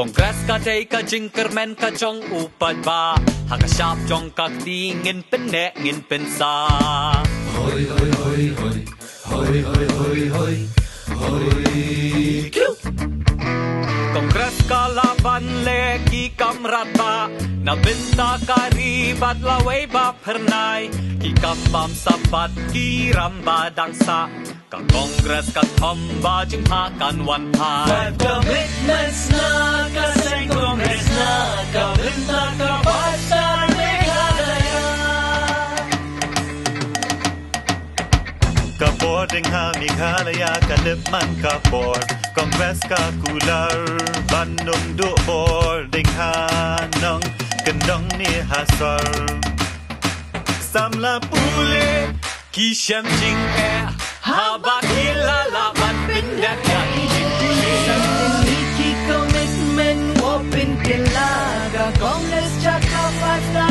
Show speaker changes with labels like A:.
A: Kongres kadai ka jingkermen ka jong upad ba Haka syap jong ka tingin penek ngin pensa
B: Hoi hoi hoi hoi Hoi hoi hoi hoi Hoi Kiu
A: Kongres kalaban leki kamrat ba Nabinta karibat laway ba pernay Ki kambam sabat ki ramba dangsa Ka kongres ka tomba jing pakan wan pai
B: Five commitments na kasing kongres na Kabinta ka basta Meghalaya
C: Kapor ding ha Meghalaya kalipman kapor Kongres ka kular Bandung duor ding ha nong kendong ni hasar Samla pule
A: Ki shem jing Haba kilala ban pindak ya
B: Samiliki commitment Wapin kilaga Kongres Jakarta